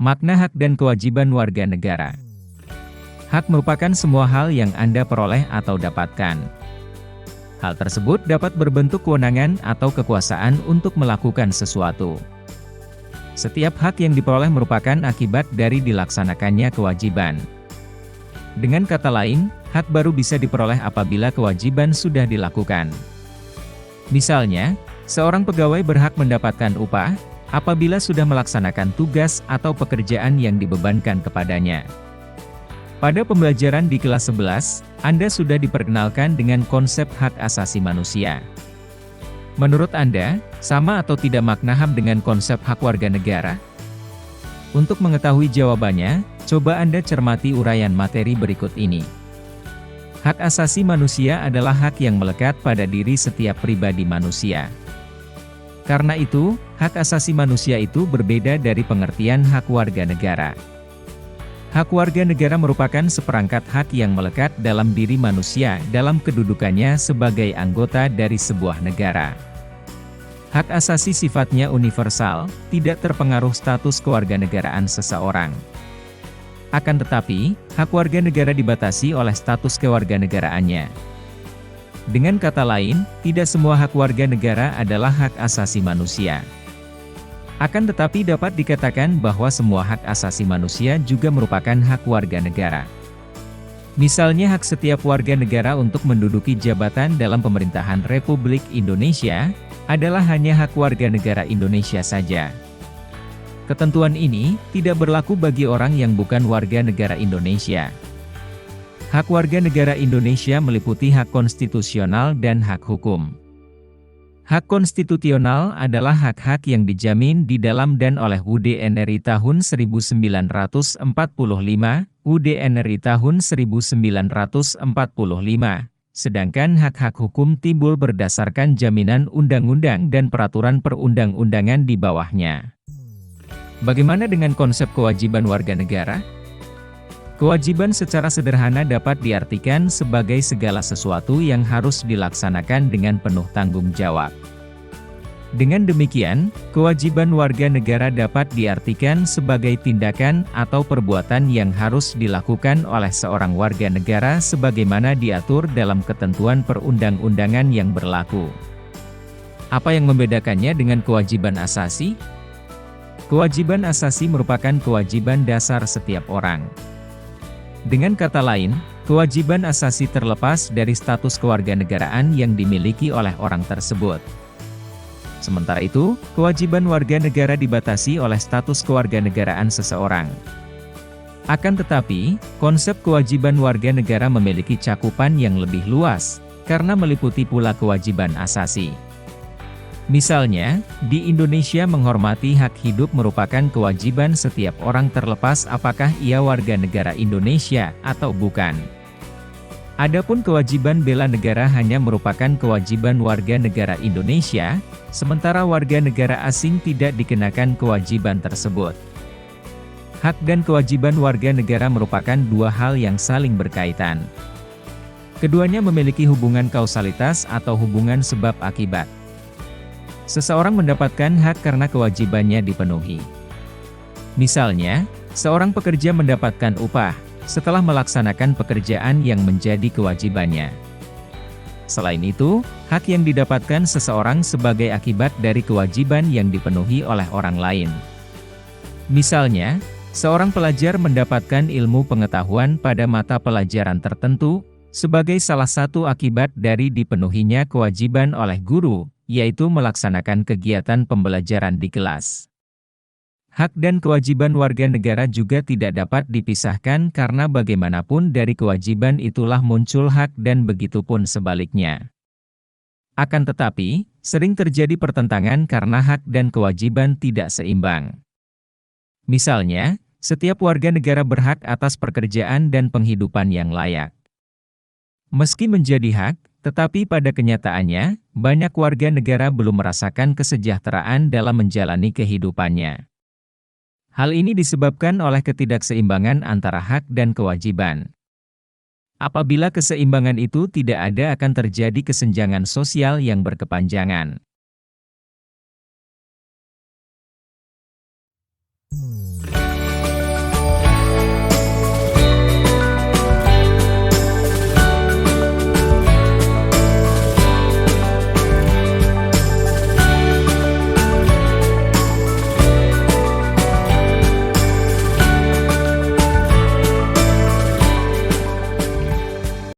Makna hak dan kewajiban warga negara. Hak merupakan semua hal yang Anda peroleh atau dapatkan. Hal tersebut dapat berbentuk kewenangan atau kekuasaan untuk melakukan sesuatu. Setiap hak yang diperoleh merupakan akibat dari dilaksanakannya kewajiban. Dengan kata lain, hak baru bisa diperoleh apabila kewajiban sudah dilakukan. Misalnya, seorang pegawai berhak mendapatkan upah apabila sudah melaksanakan tugas atau pekerjaan yang dibebankan kepadanya. Pada pembelajaran di kelas 11, Anda sudah diperkenalkan dengan konsep hak asasi manusia. Menurut Anda, sama atau tidak makna HAM dengan konsep hak warga negara? Untuk mengetahui jawabannya, coba Anda cermati uraian materi berikut ini. Hak asasi manusia adalah hak yang melekat pada diri setiap pribadi manusia. Karena itu, hak asasi manusia itu berbeda dari pengertian hak warga negara. Hak warga negara merupakan seperangkat hak yang melekat dalam diri manusia dalam kedudukannya sebagai anggota dari sebuah negara. Hak asasi sifatnya universal, tidak terpengaruh status kewarganegaraan seseorang. Akan tetapi, hak warga negara dibatasi oleh status kewarganegaraannya. Dengan kata lain, tidak semua hak warga negara adalah hak asasi manusia. Akan tetapi dapat dikatakan bahwa semua hak asasi manusia juga merupakan hak warga negara. Misalnya hak setiap warga negara untuk menduduki jabatan dalam pemerintahan Republik Indonesia, adalah hanya hak warga negara Indonesia saja. Ketentuan ini tidak berlaku bagi orang yang bukan warga negara Indonesia. Hak warga negara Indonesia meliputi hak konstitusional dan hak hukum. Hak konstitusional adalah hak-hak yang dijamin di dalam dan oleh UUD NRI tahun 1945, UUD NRI tahun 1945, sedangkan hak-hak hukum timbul berdasarkan jaminan undang-undang dan peraturan perundang-undangan di bawahnya. Bagaimana dengan konsep kewajiban warga negara? Kewajiban secara sederhana dapat diartikan sebagai segala sesuatu yang harus dilaksanakan dengan penuh tanggung jawab. Dengan demikian, kewajiban warga negara dapat diartikan sebagai tindakan atau perbuatan yang harus dilakukan oleh seorang warga negara sebagaimana diatur dalam ketentuan perundang-undangan yang berlaku. Apa yang membedakannya dengan kewajiban asasi? Kewajiban asasi merupakan kewajiban dasar setiap orang. Dengan kata lain, kewajiban asasi terlepas dari status kewarganegaraan yang dimiliki oleh orang tersebut. Sementara itu, kewajiban warga negara dibatasi oleh status kewarganegaraan seseorang. Akan tetapi, konsep kewajiban warga negara memiliki cakupan yang lebih luas, karena meliputi pula kewajiban asasi. Misalnya, di Indonesia menghormati hak hidup merupakan kewajiban setiap orang terlepas apakah ia warga negara Indonesia atau bukan. Adapun kewajiban bela negara hanya merupakan kewajiban warga negara Indonesia, sementara warga negara asing tidak dikenakan kewajiban tersebut. Hak dan kewajiban warga negara merupakan dua hal yang saling berkaitan. Keduanya memiliki hubungan kausalitas atau hubungan sebab akibat. Seseorang mendapatkan hak karena kewajibannya dipenuhi. Misalnya, seorang pekerja mendapatkan upah setelah melaksanakan pekerjaan yang menjadi kewajibannya. Selain itu, hak yang didapatkan seseorang sebagai akibat dari kewajiban yang dipenuhi oleh orang lain. Misalnya, seorang pelajar mendapatkan ilmu pengetahuan pada mata pelajaran tertentu, sebagai salah satu akibat dari dipenuhinya kewajiban oleh guru, yaitu melaksanakan kegiatan pembelajaran di kelas. Hak dan kewajiban warga negara juga tidak dapat dipisahkan karena bagaimanapun dari kewajiban itulah muncul hak dan begitupun sebaliknya. Akan tetapi, sering terjadi pertentangan karena hak dan kewajiban tidak seimbang. Misalnya, setiap warga negara berhak atas pekerjaan dan penghidupan yang layak. Meski menjadi hak, tetapi pada kenyataannya, banyak warga negara belum merasakan kesejahteraan dalam menjalani kehidupannya. Hal ini disebabkan oleh ketidakseimbangan antara hak dan kewajiban. Apabila keseimbangan itu tidak ada akan terjadi kesenjangan sosial yang berkepanjangan.